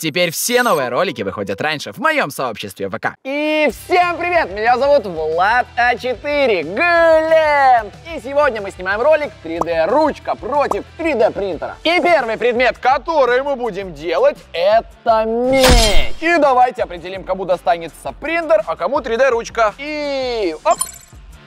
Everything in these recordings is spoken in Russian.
Теперь все новые ролики выходят раньше в моем сообществе ВК. И всем привет! Меня зовут Влад А4 Глент. И сегодня мы снимаем ролик 3D ручка против 3D принтера. И первый предмет, который мы будем делать, это меч. И давайте определим, кому достанется принтер, а кому 3D ручка. И оп!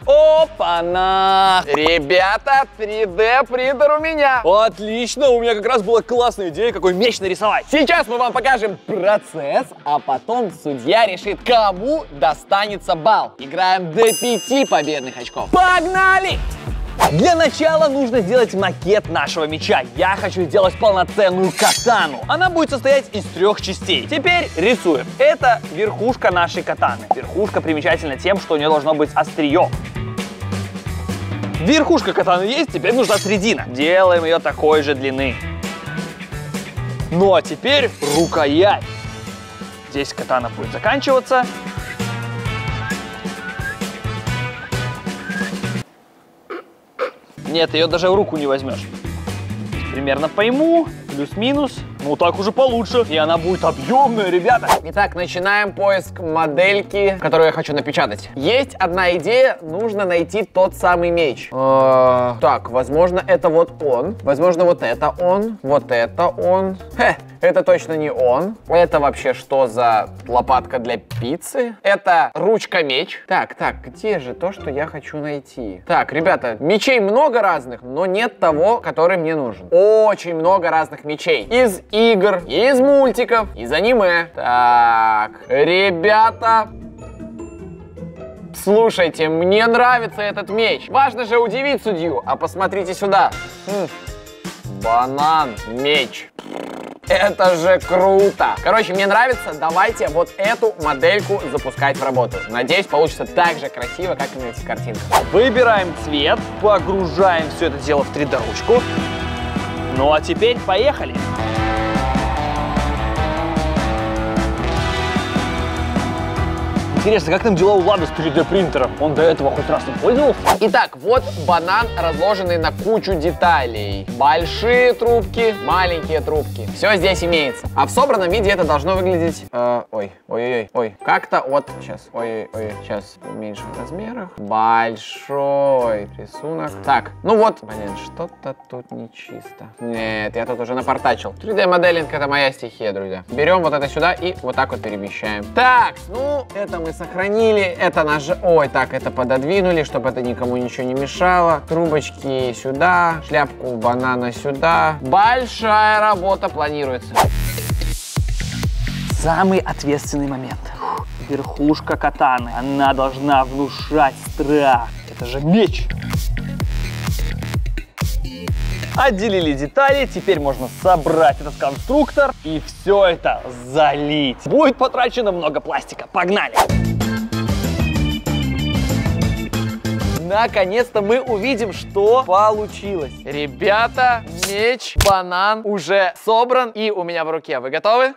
Опа-на! Ребята, 3D принтер у меня. Отлично, у меня как раз была классная идея, какой меч нарисовать. Сейчас мы вам покажем процесс, а потом судья решит, кому достанется балл. Играем до 5 победных очков. Погнали! Для начала нужно сделать макет нашего меча. Я хочу сделать полноценную катану. Она будет состоять из 3 частей. Теперь рисуем. Это верхушка нашей катаны. Верхушка примечательна тем, что у нее должно быть острие. Верхушка катаны есть, теперь нужна средина. Делаем ее такой же длины. Ну а теперь рукоять. Здесь катана будет заканчиваться. Нет, ее даже в руку не возьмешь. Примерно пойму, плюс-минус. Ну так уже получше. И она будет объемная, ребята. Итак, начинаем поиск модельки, которую я хочу напечатать. Есть одна идея, нужно найти тот самый меч. Так, возможно, это вот он. Возможно, вот это он. Вот это он. Это точно не он. Это вообще что за лопатка для пиццы? Это ручка-меч. Так, где же то, что я хочу найти? Так, ребята, мечей много разных, но нет того, который мне нужен. Очень много разных мечей. Из игр, из мультиков, из аниме. Так, ребята, слушайте, мне нравится этот меч. Важно же удивить судью. А посмотрите сюда. Банан-меч. Это же круто! Короче, мне нравится. Давайте вот эту модельку запускать в работу. Надеюсь, получится так же красиво, как и на этих картинках. Выбираем цвет, погружаем все это дело в 3D ручку. Ну а теперь поехали! Интересно, как там дела у Влада с 3D принтером? Он до этого хоть раз им пользовался? Итак, вот банан, разложенный на кучу деталей. Большие трубки, маленькие трубки. Все здесь имеется. А в собранном виде это должно выглядеть... Ой. Как-то вот... Сейчас. Сейчас в меньших размерах. Большой рисунок. Так, ну вот. Блин, что-то тут нечисто. Нет, я тут уже напортачил. 3D моделинг — это моя стихия, друзья. Берем вот это сюда и вот так вот перемещаем. Так, ну, это мы сохранили, это Ой, так, это пододвинули, чтобы это никому ничего не мешало. Трубочки сюда, шляпку банана сюда. Большая работа планируется. Самый ответственный момент. Верхушка катаны. Она должна внушать страх. Это же меч. Отделили детали, теперь можно собрать этот конструктор и все это залить. Будет потрачено много пластика. Погнали! Наконец-то мы увидим, что получилось. Ребята, меч, банан уже собран и у меня в руке. Вы готовы?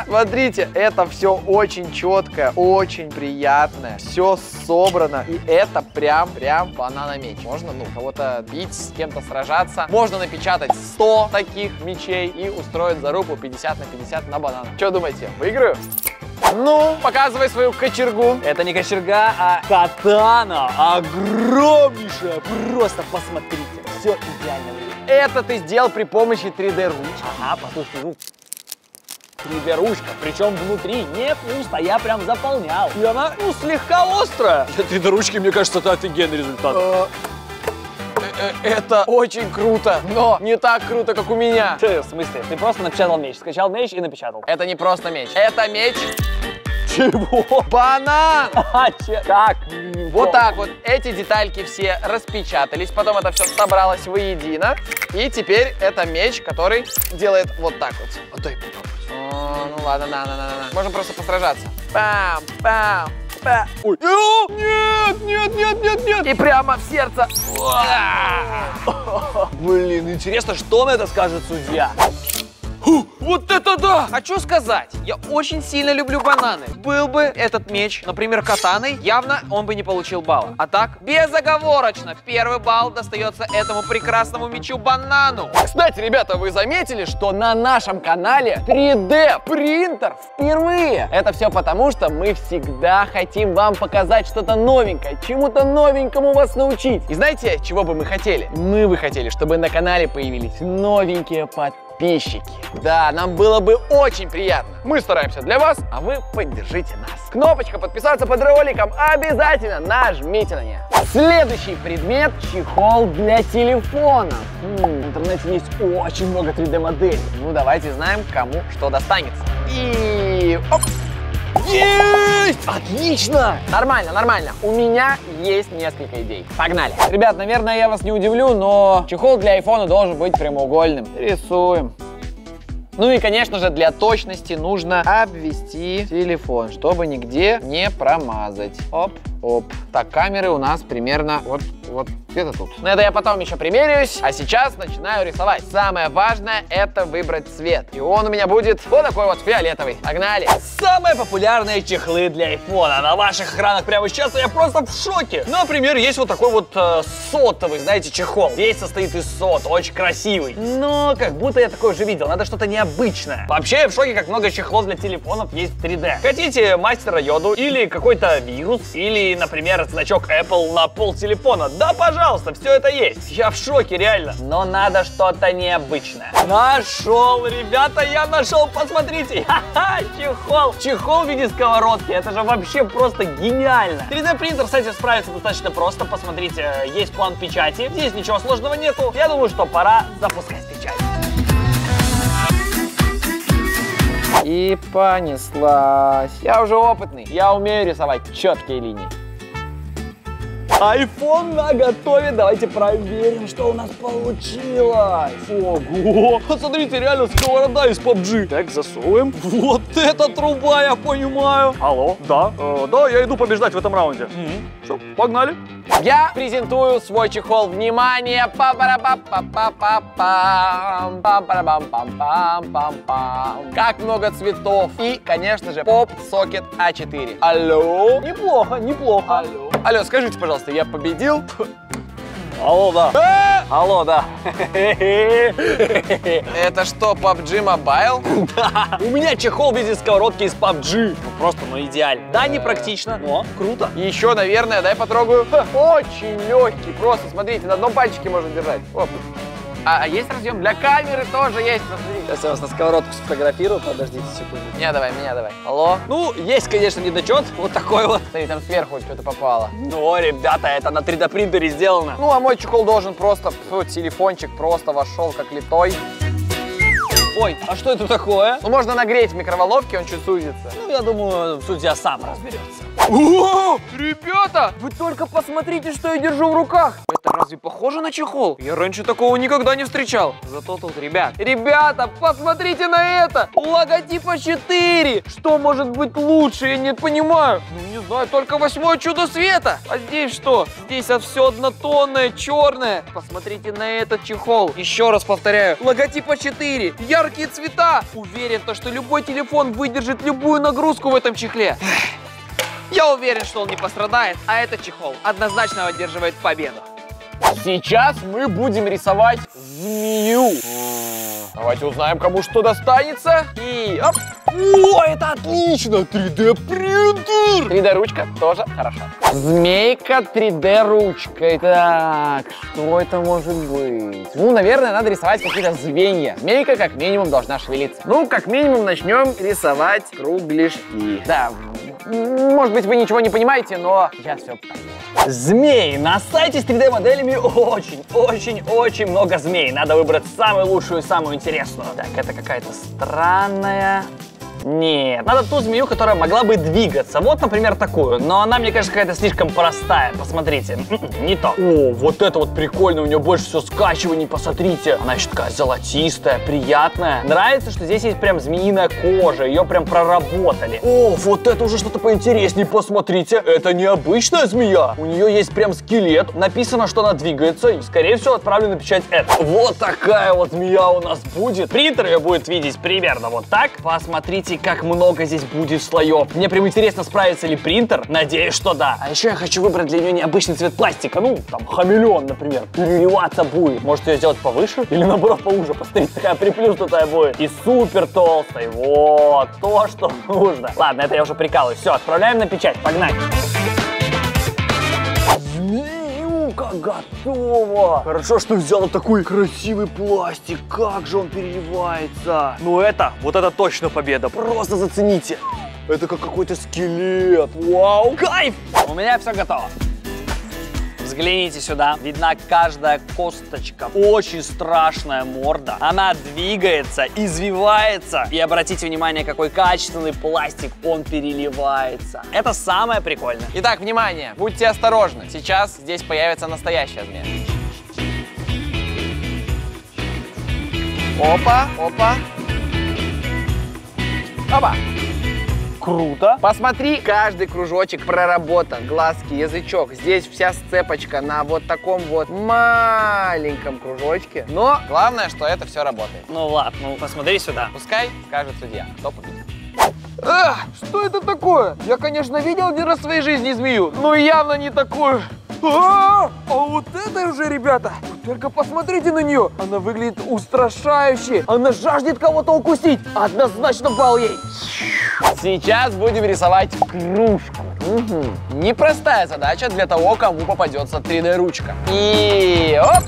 Смотрите, это все очень четкое, очень приятное. Все собрано. И это прям банана-меч. Можно, кого-то бить, с кем-то сражаться. Можно напечатать 100 таких мечей и устроить зарубку 50 на 50 на банан. Что думаете, выиграю? Ну, показывай свою кочергу. Это не кочерга, а катана. Огромнейшая. Просто посмотрите. Все идеально выглядит. Это ты сделал при помощи 3D ручки. Ага, послушайте, 3D ручка, причем внутри не пусто, я прям заполнял. И она, слегка острая. Для 3D ручки, мне кажется, это офигенный результат. Это очень круто, но не так круто, как у меня. В смысле? Ты просто напечатал меч, скачал меч и напечатал. Это не просто меч, это меч... Чего? Банан! Как? Вот так вот. Эти детальки все распечатались, потом это все собралось воедино. И теперь это меч, который делает вот так вот. Вот дай попробовать. Ну ладно, на. Можем просто посражаться. Пам. Ой. Нет. И прямо в сердце. Блин, интересно, что на это скажет судья? Вот это Да-да-да! Хочу сказать, я очень сильно люблю бананы. Был бы этот меч, например, катаной, явно он бы не получил балла. А так, безоговорочно, первый балл достается этому прекрасному мечу банану. Кстати, ребята, вы заметили, что на нашем канале 3D принтер впервые? Это все потому, что мы всегда хотим вам показать что-то новенькое, чему-то новенькому вас научить. И знаете, чего бы мы хотели? Мы бы хотели, чтобы на канале появились новенькие подписчики. Да, нам было бы очень приятно. Мы стараемся для вас, а вы поддержите нас. Кнопочка подписаться под роликом обязательно нажмите на нее. Следующий предмет — чехол для телефона. В интернете есть очень много 3D моделей. Ну давайте знаем, кому что достанется. И оп! Есть! Отлично! Нормально, нормально. У меня есть несколько идей. Погнали. Ребят, наверное, я вас не удивлю, но чехол для айфона должен быть прямоугольным. Рисуем. Ну и, конечно же, для точности нужно обвести телефон, чтобы нигде не промазать. Оп, оп. Так, камеры у нас примерно вот где-то тут. Но это я потом еще примерюсь, а сейчас начинаю рисовать. Самое важное — это выбрать цвет. И он у меня будет вот такой вот фиолетовый. Погнали! Самые популярные чехлы для айфона. На ваших экранах прямо сейчас я просто в шоке. Например, есть вот такой вот сотовый, знаете, чехол. Весь состоит из сот, очень красивый. Но как будто я такой уже видел, надо что-то необычное. Вообще я в шоке, как много чехлов для телефонов есть в 3D. Хотите мастера Йоду или какой-то вирус, или, например, значок Apple на пол телефона? Да, пожалуйста, все это есть. Я в шоке, реально. Но надо что-то необычное. Нашел, ребята, я нашел, посмотрите. Ха-ха, чехол. Чехол в виде сковородки. Это же вообще просто гениально. 3D принтер с этим справится достаточно просто. Посмотрите, есть план печати. Здесь ничего сложного нету. Я думаю, что пора запускать печать. И понеслась. Я уже опытный. Я умею рисовать четкие линии. iPhone наготове. Давайте проверим, что у нас получилось. Ого! Посмотрите, реально сковорода из PUBG. Так, засовываем. Вот это труба, я понимаю. Алло, да? Да, я иду побеждать в этом раунде. Все, погнали. Я презентую свой чехол. Внимание! Па-па-па-па-па-пам. Па-па-пам-пам-пам-пам-пам. Как много цветов. И, конечно же, Pop Socket A4. Алло? Неплохо, неплохо. Алло. Алло, скажите, пожалуйста, я победил? Алло, да. Алло, да. Это что, PUBG Mobile? Да. У меня чехол в виде сковородки из PUBG. Ну просто, ну идеально. Да, не практично, но круто. Еще, наверное, дай потрогаю. Очень легкий. Просто, смотрите, на одном пальчике можно держать. Оп. А есть разъем для камеры, тоже есть. Смотрите. Сейчас я вас на сковородку сфотографирую. Подождите секунду. Меня давай, меня давай. Алло? Ну, есть, конечно, недочет. Вот такой вот. Смотри, там сверху что-то попало. Но, ребята, это на 3D принтере сделано. Ну, а мой чехол должен просто, телефончик просто вошел как литой. Ой, а что это такое? Ну, можно нагреть в микроволновке, он чуть сузится. Ну, я думаю, судья сам разберется. О, ребята, вы только посмотрите, что я держу в руках. Это разве похоже на чехол? Я раньше такого никогда не встречал. Зато тут, ребята, посмотрите на это. Логотип А4. Что может быть лучше, я не понимаю. Ну, не знаю, только 8-е чудо света. А здесь что? Здесь все однотонное, черное. Посмотрите на этот чехол. Еще раз повторяю, логотип А4. Яркие цвета. Уверен, что любой телефон выдержит любую нагрузку в этом чехле. Я уверен, что он не пострадает, а этот чехол однозначно одерживает победу. Сейчас мы будем рисовать змею. Давайте узнаем, кому что достанется. И оп. О, это отлично! 3D принтер! 3D ручка тоже хорошо. Змейка 3D ручкой. Так, что это может быть? Ну, наверное, надо рисовать какие-то звенья. Змейка как минимум должна шевелиться. Ну, как минимум начнем рисовать кругляшки. Да, может быть, вы ничего не понимаете, но я все понял. Змеи. На сайте с 3D-моделями очень много змей. Надо выбрать самую лучшую и самую интересную. Так, это какая-то странная. Нет, надо ту змею, которая могла бы двигаться. Вот, например, такую. Но она, мне кажется, какая-то слишком простая. Посмотрите. Не то. О, вот это вот прикольно. У нее больше всего скачиваний, посмотрите. Она еще такая золотистая, приятная. Нравится, что здесь есть прям змеиная кожа. Ее прям проработали. О, вот это уже что-то поинтереснее. Посмотрите, это необычная змея. У нее есть прям скелет. Написано, что она двигается. И, скорее всего, отправлю на печать это. Вот такая вот змея у нас будет. Принтер ее будет видеть примерно вот так. Посмотрите, как много здесь будет слоев. Мне прям интересно, справится ли принтер. Надеюсь, что да. А еще я хочу выбрать для нее необычный цвет пластика. Ну, там, хамелеон, например. Переливаться будет. Может, ее сделать повыше? Или наоборот, поуже. Посмотрите, такая приплюснутая будет. И супер толстой. Вот. То, что нужно. Ладно, это я уже прикалываюсь. Все, отправляем на печать. Погнали. Змеюка готова! Хорошо, что взял такой красивый пластик. Как же он переливается. Ну вот это точно победа. Просто зацените. Это как какой-то скелет. Вау! Кайф! У меня все готово. Взгляните сюда, видна каждая косточка. Очень страшная морда. Она двигается, извивается. И обратите внимание, какой качественный пластик, он переливается. Это самое прикольное. Итак, внимание, будьте осторожны. Сейчас здесь появится настоящая змея. Опа, опа. Опа. Круто. Посмотри, каждый кружочек проработан. Глазки, язычок. Здесь вся сцепочка на вот таком вот маленьком кружочке. Но главное, что это все работает. Ну ладно, ну посмотри сюда. Пускай скажет судья, кто победит. Что это такое? Я, конечно, видел один раз в своей жизни змею, но явно не такую. А вот это уже, ребята, вы только посмотрите на нее. Она выглядит устрашающе. Она жаждет кого-то укусить. Однозначно балл ей. Сейчас будем рисовать кружку. Непростая задача для того, кому попадется 3D-ручка. И оп!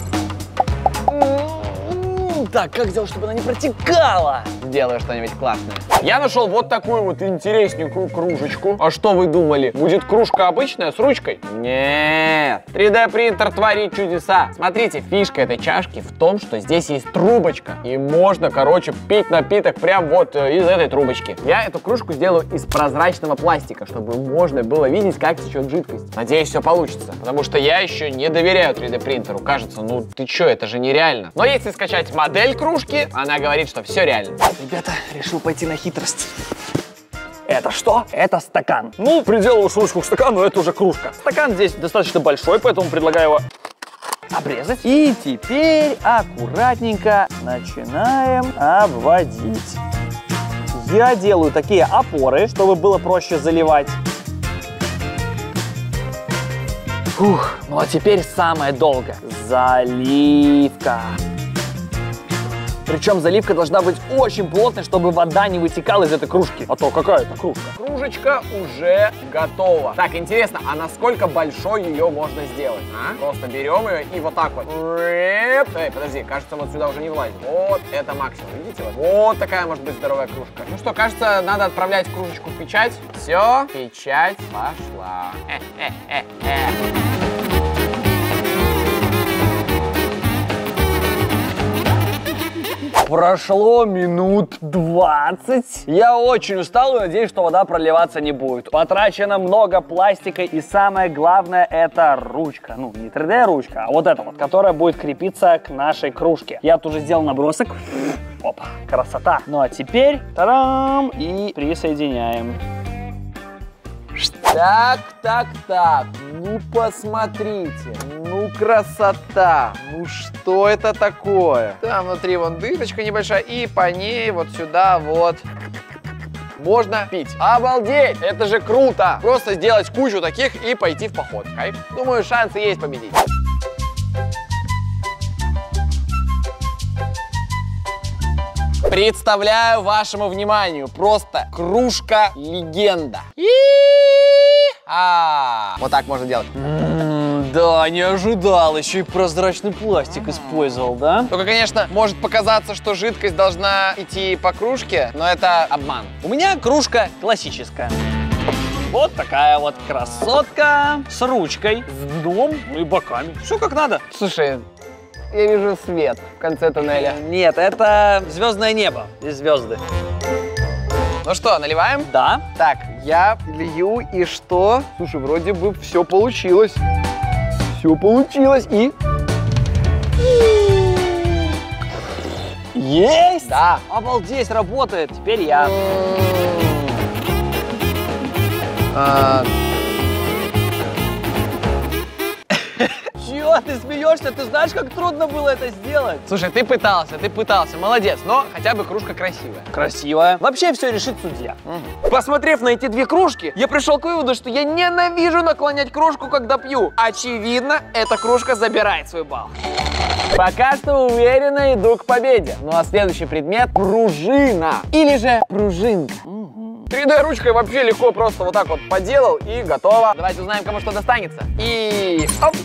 Так, как сделать, чтобы она не протекала? Сделаю что-нибудь классное. Я нашел вот такую вот интересненькую кружечку. А что вы думали? Будет кружка обычная с ручкой? Нет. 3D принтер творит чудеса. Смотрите, фишка этой чашки в том, что здесь есть трубочка. И можно, короче, пить напиток прям вот из этой трубочки. Я эту кружку сделаю из прозрачного пластика, чтобы можно было видеть, как течет жидкость. Надеюсь, все получится. Потому что я еще не доверяю 3D принтеру. Кажется, ну ты че, это же нереально. Но если скачать модель кружки, она говорит, что все реально. Ребята, решил пойти на хитрость. Это что? Это стакан. Ну, приделаю ручку к стакану, это уже кружка. Стакан здесь достаточно большой, поэтому предлагаю его обрезать. И теперь аккуратненько начинаем обводить. Я делаю такие опоры, чтобы было проще заливать. Фух, ну а теперь самое долгое. Заливка. Причем заливка должна быть очень плотной, чтобы вода не вытекала из этой кружки. А то какая это кружка? Кружечка уже готова. Так, интересно, а насколько большой ее можно сделать? Просто берем ее и вот так вот. Эй, подожди, кажется, вот сюда уже не влазит. Вот, это максимум, видите? Вот такая может быть здоровая кружка. Ну что, кажется, надо отправлять кружечку в печать. Все, печать пошла. Прошло минут 20. Я очень устал и надеюсь, что вода проливаться не будет. Потрачено много пластика и самое главное это ручка. Ну, не 3D ручка, а вот эта вот, которая будет крепиться к нашей кружке. Я тут уже сделал набросок. Опа, красота. Ну а теперь, тарам, и присоединяем. Так, ну посмотрите, ну красота, ну что это такое? Там внутри вон дырочка небольшая, и по ней вот сюда вот можно пить. Обалдеть, это же круто! Просто сделать кучу таких и пойти в поход. Кайф. Думаю, шансы есть победить. Представляю вашему вниманию просто кружка-легенда. Вот так можно делать. Да, не ожидал. Еще и прозрачный пластик использовал, да? Только, конечно, может показаться, что жидкость должна идти по кружке, но это обман. У меня кружка классическая. Вот такая вот красотка с ручкой, с дном, ну и боками. Все как надо. Слушай, я вижу свет в конце туннеля. Нет, это звездное небо. Здесь звезды. Ну что, наливаем? Да. Так, я лью, и что? Слушай, вроде бы все получилось. Все получилось, и... Есть? Да. Обалдеть, работает. Теперь я. Чего ты смеешься? Ты знаешь, как трудно было это сделать? Слушай, ты пытался, молодец, но хотя бы кружка красивая. Красиво. Вообще все решит судья. Посмотрев на эти две кружки, я пришел к выводу, что я ненавижу наклонять кружку, когда пью. Очевидно, эта кружка забирает свой балл. Пока что уверенно иду к победе. Ну а следующий предмет — пружина. Или же пружинка. 3D ручкой вообще легко, просто вот так вот поделал и готово. Давайте узнаем, кому что достанется. И оп!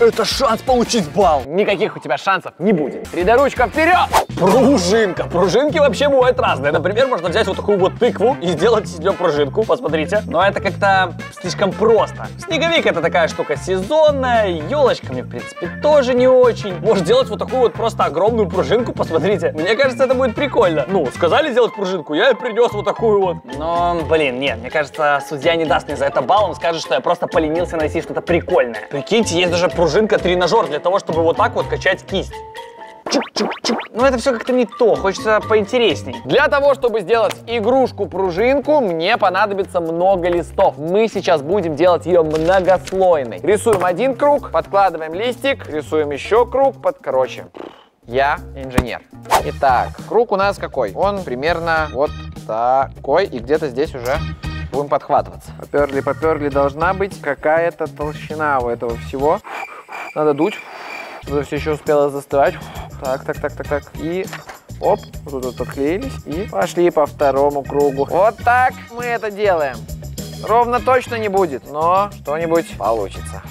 Это шанс получить балл. Никаких у тебя шансов не будет. 3D ручка вперед! Пружинка. Пружинки вообще бывают разные. Например, можно взять вот такую вот тыкву и сделать из нее пружинку. Посмотрите. Но это как-то слишком просто. Снеговик — это такая штука сезонная. Елочками, в принципе, тоже не очень. Можно делать вот такую вот просто огромную пружинку. Посмотрите. Мне кажется, это будет прикольно. Ну, сказали сделать пружинку, я и принес вот такую вот. Но, блин, нет. Мне кажется, судья не даст мне за это балл. Он скажет, что я просто поленился найти что-то прикольное. Прикиньте, есть даже пружинка-тренажер для того, чтобы вот так вот качать кисть. Чук-чук-чук. Но это все как-то не то, хочется поинтересней. Для того, чтобы сделать игрушку-пружинку, мне понадобится много листов. Мы сейчас будем делать ее многослойной. Рисуем один круг, подкладываем листик, рисуем еще круг, короче, я инженер. Итак, круг у нас какой? Он примерно вот такой, и где-то здесь уже будем подхватываться. Поперли, должна быть какая-то толщина у этого всего. Надо дуть. Это все еще успело застывать. Так. И оп, тут отклеились. И пошли по второму кругу. Вот так мы это делаем. Ровно точно не будет, но что-нибудь получится.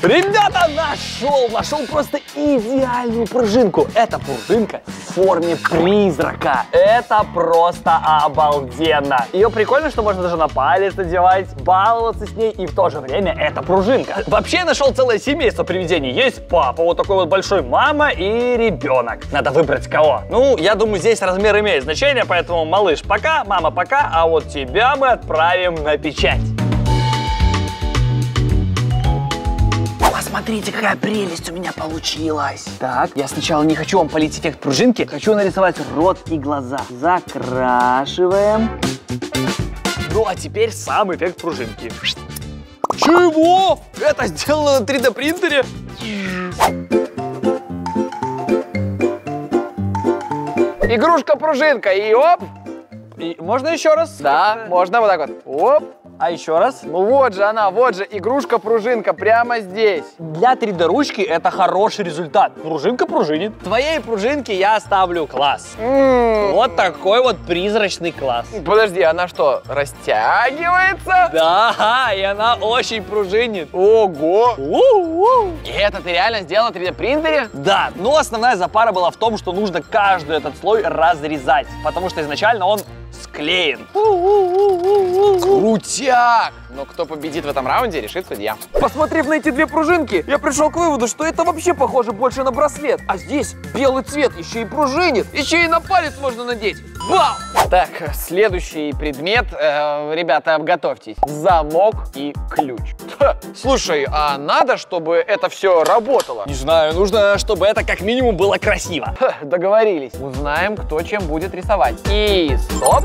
Ребята, нашел просто идеальную пружинку. Это пружинка в форме призрака. Это просто обалденно. Ее прикольно, что можно даже на палец надевать, баловаться с ней, и в то же время это пружинка. Вообще я нашел целое семейство привидений. Есть папа, вот такой вот большой, мама и ребенок. Надо выбрать кого. Ну, я думаю, здесь размер имеет значение, поэтому малыш пока, мама пока, а вот тебя мы отправим на печать. Посмотрите, какая прелесть у меня получилась. Так, я сначала не хочу вам полить эффект пружинки, хочу нарисовать рот и глаза. Закрашиваем. Ну, а теперь сам эффект пружинки. Чего? Это сделано на 3D принтере? Игрушка-пружинка, и оп! И можно еще раз? Да, можно вот так вот. Оп! А еще раз? Ну вот же она, вот же игрушка-пружинка прямо здесь. Для 3D ручки это хороший результат. Пружинка пружинит. Твоей пружинке я ставлю класс. Вот такой вот призрачный класс. Подожди, она что, растягивается? Да, и она очень пружинит. Ого! У-у-у. И это ты реально сделал на 3D принтере? Да, но основная запара была в том, что нужно каждый этот слой разрезать, потому что изначально он склеен. Крутяк! Но кто победит в этом раунде, решит судья. Посмотрев на эти две пружинки, я пришел к выводу, что это вообще похоже больше на браслет. А здесь белый цвет еще и пружинит. Еще и на палец можно надеть. Вау! Так, следующий предмет. Ребята, готовьтесь. Замок и ключ. Слушай, а надо, чтобы это все работало? Не знаю, нужно, чтобы это как минимум было красиво. Договорились. Узнаем, кто чем будет рисовать. И стоп!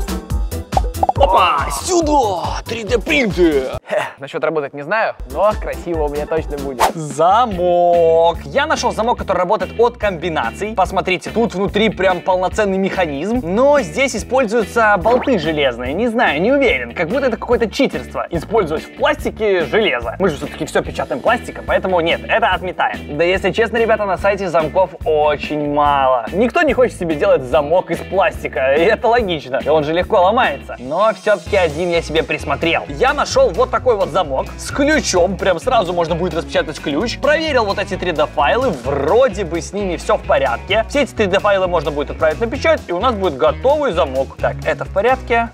Опа! Сюда! 3D принтер! Насчет работать не знаю, но красиво у меня точно будет. Замок. Я нашел замок, который работает от комбинаций. Посмотрите, тут внутри прям полноценный механизм. Но здесь используются болты железные. Не знаю, не уверен. Как будто это какое-то читерство. Использовать в пластике железо. Мы же все-таки все печатаем пластиком, поэтому нет, это отметаем. Да если честно, ребята, на сайте замков очень мало. Никто не хочет себе делать замок из пластика. И это логично. И он же легко ломается. Но все-таки один я себе присмотрел. Я нашел вот такой вот замок с ключом. Прям сразу можно будет распечатать ключ. Проверил вот эти 3D-файлы. Вроде бы с ними все в порядке. Все эти 3D-файлы можно будет отправить на печать, и у нас будет готовый замок. Так, это в порядке,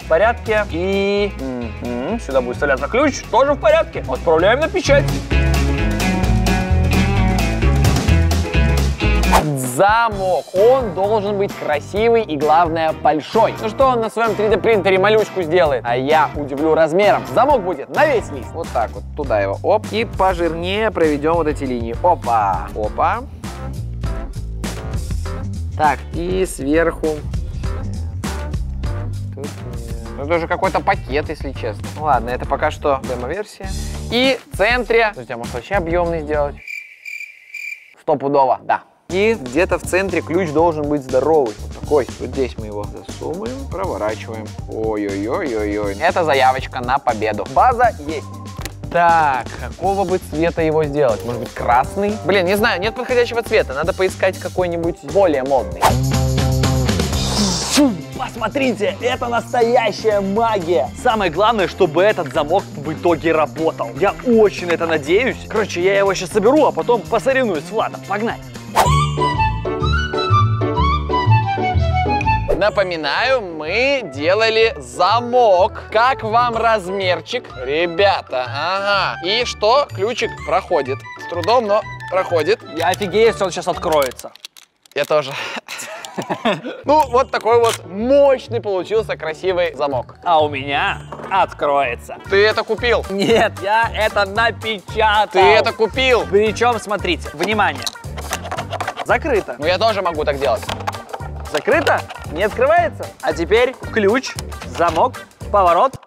И сюда будет вставляться ключ. Тоже в порядке. Отправляем на печать. Замок. Он должен быть красивый и, главное, большой. Ну что он на своем 3D принтере малючку сделает? А я удивлю размером. Замок будет на весь лист. Вот так вот. Туда его. Оп. И пожирнее проведем вот эти линии. Опа. Опа. Так, и сверху. Тут нет. Это уже какой-то пакет, если честно. Ладно, это пока что демо-версия. И в центре. Друзья, может вообще объемный сделать? Стопудово, да. И где-то в центре ключ должен быть здоровый. Вот такой. Вот здесь мы его засовываем, проворачиваем. Ой-ой-ой-ой-ой. Это заявочка на победу. База есть. Так, какого бы цвета его сделать? Может быть, красный? Блин, не знаю, нет подходящего цвета. Надо поискать какой-нибудь более модный. Посмотрите, это настоящая магия. Самое главное, чтобы этот замок в итоге работал. Я очень на это надеюсь. Короче, я его сейчас соберу, а потом посоревнуюсь с Владом. Погнали. Напоминаю, мы делали замок. Как вам размерчик? Ребята, ага. И что? Ключик проходит. С трудом, но проходит. Я офигею, если он сейчас откроется. Я тоже. Ну, вот такой вот мощный получился красивый замок. А у меня откроется. Ты это купил? Нет, я это напечатал. Ты это купил? Причем, смотрите, внимание. Закрыто. Ну, я тоже могу так делать. Закрыто, не открывается. А теперь ключ, замок, поворот.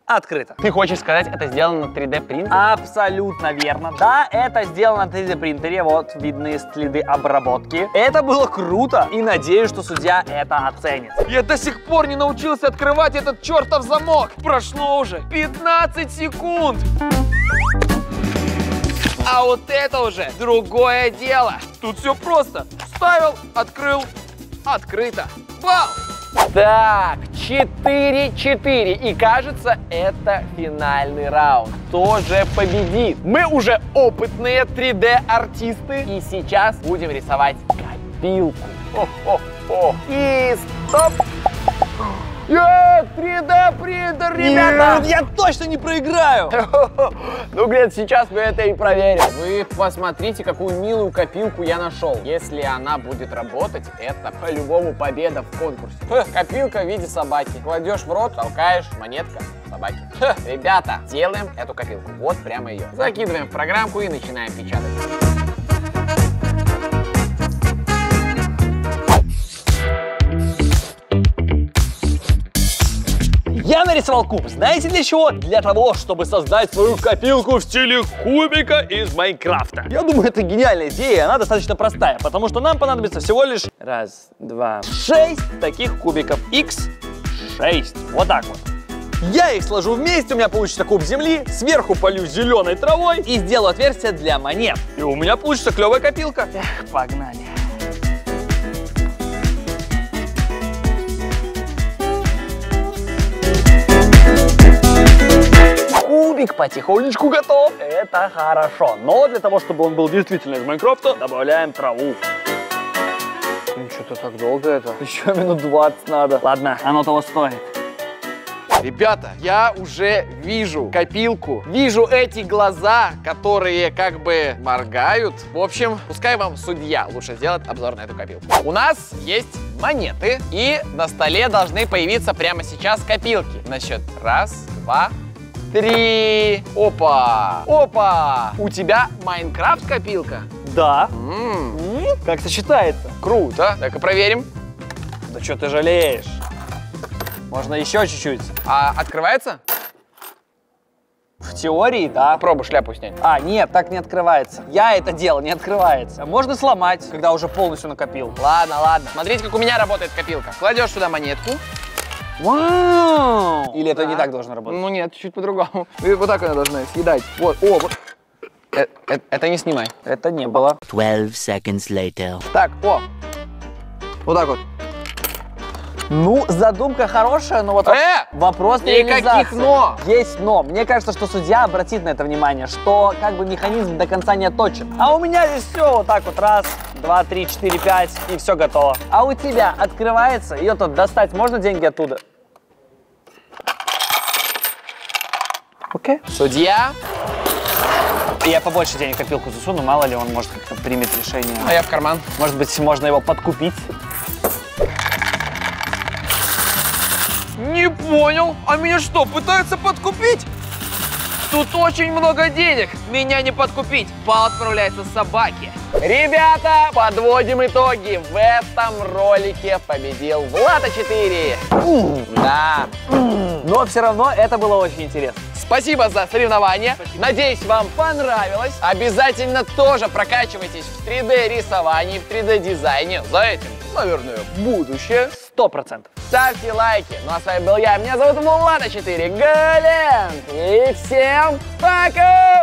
Открыто. Ты хочешь сказать, это сделано на 3D принтере? Абсолютно верно. Да, это сделано на 3D принтере. Вот видны следы обработки. Это было круто. И надеюсь, что судья это оценит. Я до сих пор не научился открывать этот чертов замок. Прошло уже 15 секунд. А вот это уже другое дело. Тут все просто. Вставил, открыл, открыто. Вау! Так, 4-4. И кажется, это финальный раунд. Кто же победит? Мы уже опытные 3D-артисты. И сейчас будем рисовать копилку. О-о-о. И стоп! 3D принтер, ребята! Нет, я точно не проиграю! Ну, где-то сейчас мы это и проверим. Вы посмотрите, какую милую копилку я нашел. Если она будет работать, это по-любому победа в конкурсе. Копилка в виде собаки. Кладешь в рот, толкаешь, монетка собаки. Ребята, делаем эту копилку. Вот прямо ее. Закидываем в программку и начинаем печатать. Я нарисовал куб. Знаете для чего? Для того, чтобы создать свою копилку в стиле кубика из Майнкрафта. Я думаю, это гениальная идея, она достаточно простая, потому что нам понадобится всего лишь 1, 2, 6 таких кубиков. X6. Вот так вот. Я их сложу вместе, у меня получится куб земли, сверху полью зеленой травой и сделаю отверстие для монет. И у меня получится клевая копилка. Эх, погнали. Кубик потихонечку готов. Это хорошо. Но для того, чтобы он был действительно из Майнкрафта, добавляем траву. Ну, что-то так долго это. Еще минут 20 надо. Ладно, оно того стоит. Ребята, я уже вижу копилку, вижу эти глаза, которые как бы моргают. В общем, пускай вам судья лучше сделает обзор на эту копилку. У нас есть монеты, и на столе должны появиться прямо сейчас копилки. На счет 1, 2, 3. Опа! Опа! У тебя Майнкрафт копилка? Да. Как сочетается? Круто. Так-ка проверим. Да что ты жалеешь? Можно еще чуть-чуть. А открывается? В теории, да. Попробуй шляпу снять. А, нет, так не открывается. Я это делал, не открывается. Можно сломать, когда уже полностью накопил. Ладно, ладно. Смотрите, как у меня работает копилка. Кладешь сюда монетку. Вау! Или это не так должно работать? Ну нет, чуть по-другому. Вот так она должна съедать. Вот, о, вот. Это не снимай. Это не было. 12 seconds later. Так, о. Вот так вот. Ну, задумка хорошая, но вот вопрос реализации. Никаких но. Есть но. Мне кажется, что судья обратит на это внимание, что как бы механизм до конца не отточен. А у меня здесь все вот так вот. 1, 2, 3, 4, 5 и все готово. А у тебя открывается, ее тут достать можно деньги оттуда? Окей. Судья. Я побольше денег в копилку засуну, мало ли он может как-то примет решение. А я в карман. Может быть, можно его подкупить. Не понял. А меня что, пытаются подкупить? Тут очень много денег. Меня не подкупить. Пал отправляется собаке. Ребята, подводим итоги. В этом ролике победил Влад А4. Да. Но все равно это было очень интересно. Спасибо за соревнование. Надеюсь, вам понравилось. Обязательно тоже прокачивайтесь в 3D-рисовании, в 3D-дизайне. За этим, наверное, будущее. 100%. Ставьте лайки. Ну а с вами был я. Меня зовут Влад А4. Глент. И всем пока!